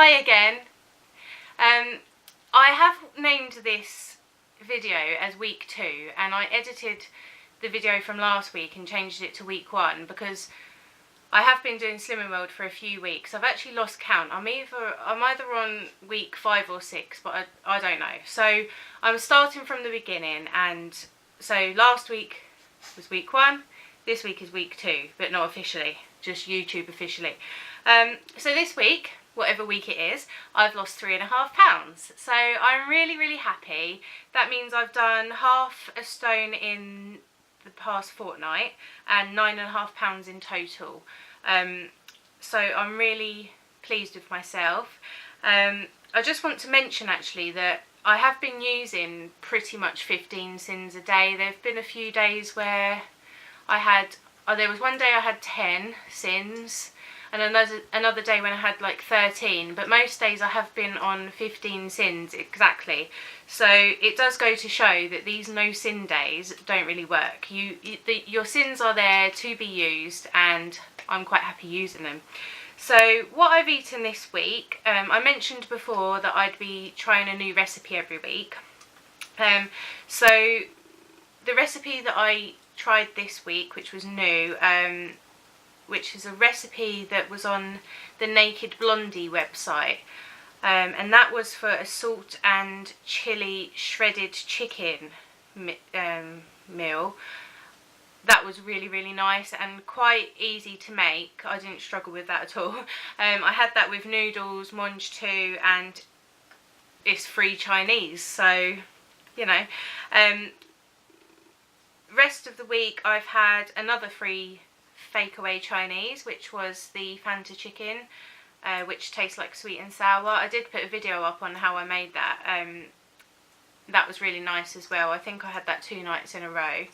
Hi again. I have named this video as week 2, and I edited the video from last week and changed it to week 1 because I have been doing Slimming World for a few weeks. I've actually lost count. I'm either on week 5 or 6, but I don't know. So I'm starting from the beginning, and so last week was week 1, this week is week 2, but not officially, just YouTube officially. So this week, whatever week it is, I've lost 3.5 pounds. So I'm really happy. That means I've done half a stone in the past fortnight and 9.5 pounds in total. So I'm really pleased with myself. I just want to mention actually that I have been using pretty much 15 sins a day. There have been a few days where I had, there was one day I had 10 sins, and another day when I had like 13, but most days I have been on 15 sins exactly. So it does go to show that these no sin days don't really work. Your sins are there to be used, and I'm quite happy using them. So what I've eaten this week, I mentioned before that I'd be trying a new recipe every week. So the recipe that I tried this week, which was new, which is a recipe that was on the Naked Blondie website, and that was for a salt and chilli shredded chicken meal. That was really nice and quite easy to make. I didn't struggle with that at all. I had that with noodles, monge too, and it's free Chinese, so you know. Rest of the week I've had another free fake away Chinese, which was the Fanta chicken, which tastes like sweet and sour. I did put a video up on how I made that. That was really nice as well. I think I had that 2 nights in a row.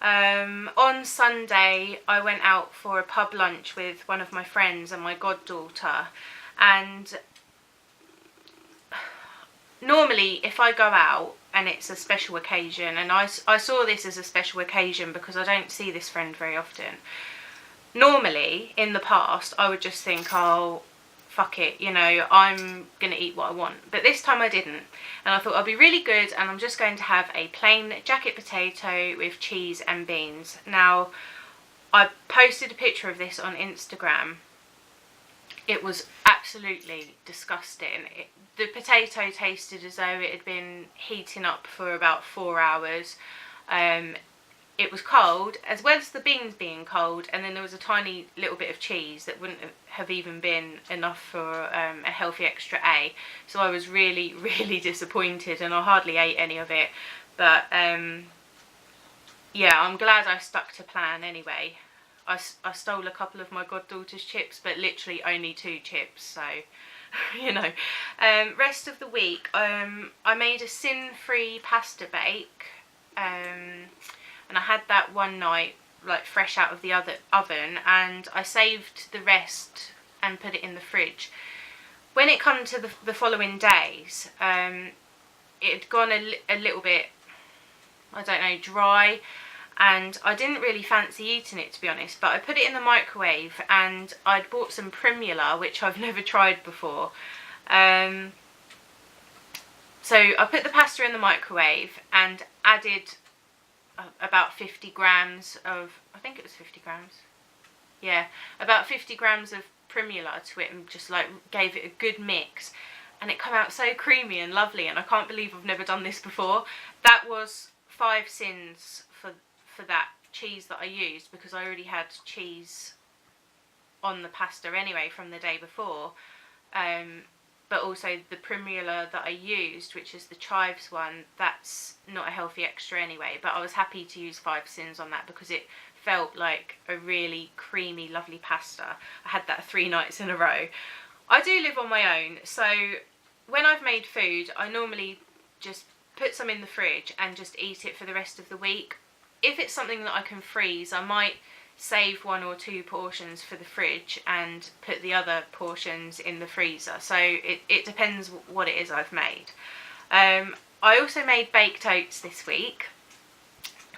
On Sunday I went out for a pub lunch with one of my friends and my goddaughter, and normally if I go out and it's a special occasion, and I saw this as a special occasion because I don't see this friend very often. Normally, in the past, I would just think, oh, fuck it, you know, I'm going to eat what I want. But this time I didn't. And I thought I'll be really good, and I'm just going to have a plain jacket potato with cheese and beans. Now, I posted a picture of this on Instagram. It was absolutely disgusting. The potato tasted as though it had been heating up for about 4 hours. It was cold, as well as the beans being cold, and then there was a tiny little bit of cheese that wouldn't have even been enough for a healthy extra A. So I was really disappointed, and I hardly ate any of it. But yeah, I'm glad I stuck to plan anyway. I stole a couple of my goddaughter's chips, but literally only 2 chips, so you know. Rest of the week, I made a sin-free pasta bake, and I had that one night, like fresh out of the oven, and I saved the rest and put it in the fridge. When it come to the following days, it had gone a little bit, I don't know, dry, and I didn't really fancy eating it, to be honest, but I put it in the microwave, and I'd bought some Primula, which I've never tried before. So I put the pasta in the microwave and added about 50 grams of, I think it was 50 grams, yeah, about 50 grams of Primula to it, and just like gave it a good mix, and it came out so creamy and lovely, and I can't believe I've never done this before. That was 5 sins for that cheese that I used, because I already had cheese on the pasta anyway from the day before. But also the Primula that I used, which is the chives one, that's not a healthy extra anyway, but I was happy to use 5 sins on that because it felt like a really creamy, lovely pasta. I had that 3 nights in a row. I do live on my own, so when I've made food, I normally just put some in the fridge and just eat it for the rest of the week. If it's something that I can freeze, I might save 1 or 2 portions for the fridge and put the other portions in the freezer. So it depends what it is I've made. I also made baked oats this week.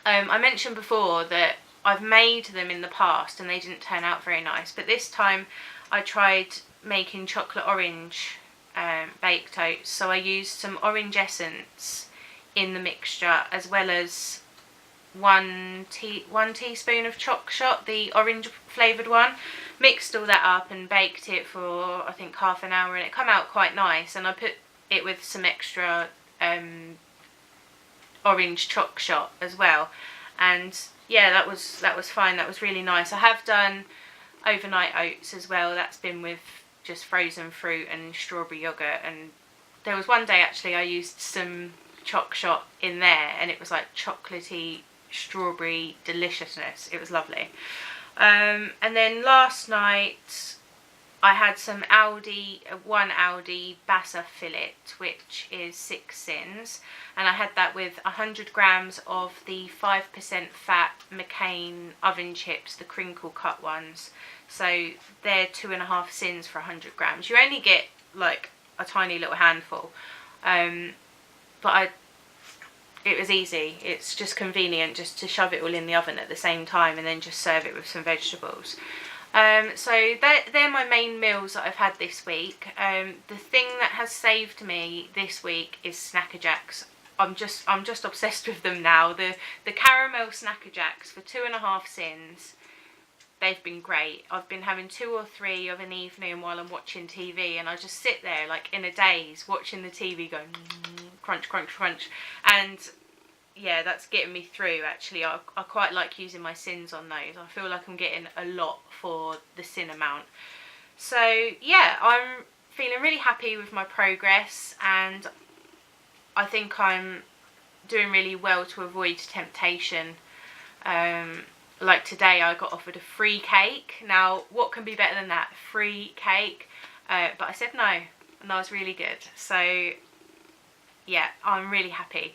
I mentioned before that I've made them in the past and they didn't turn out very nice, but this time I tried making chocolate orange baked oats, so I used some orange essence in the mixture, as well as one teaspoon of choc shot, the orange flavoured one. Mixed all that up and baked it for I think half an hour, and it came out quite nice. And I put it with some extra orange choc shot as well, and yeah, that was fine. That was really nice. I have done overnight oats as well. That's been with just frozen fruit and strawberry yogurt, and there was one day actually I used some choc shot in there, and it was like chocolatey strawberry deliciousness. It was lovely. And then last night I had some one Aldi Bassa fillet, which is 6 sins, and I had that with 100 grams of the 5% fat McCain oven chips, the crinkle cut ones. So they're 2.5 sins for 100 grams. You only get like a tiny little handful, but it was easy. It's just convenient just to shove it all in the oven at the same time and then just serve it with some vegetables. So they're my main meals that I've had this week. The thing that has saved me this week is Snacker Jacks. I'm just obsessed with them now. The caramel Snacker Jacks for 2.5 sins. They've been great. I've been having 2 or 3 of an evening while I'm watching TV, and I just sit there like in a daze watching the TV going crunch, crunch, crunch, and yeah, that's getting me through. Actually, I quite like using my sins on those. I feel like I'm getting a lot for the sin amount. So yeah, I'm feeling really happy with my progress, and I think I'm doing really well to avoid temptation. Like today I got offered a free cake. Now what can be better than that? Free cake. But I said no, and that was really good. So yeah, I'm really happy.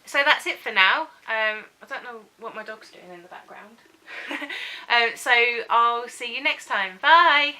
So that's it for now. I don't know what my dog's doing in the background. So I'll see you next time. Bye!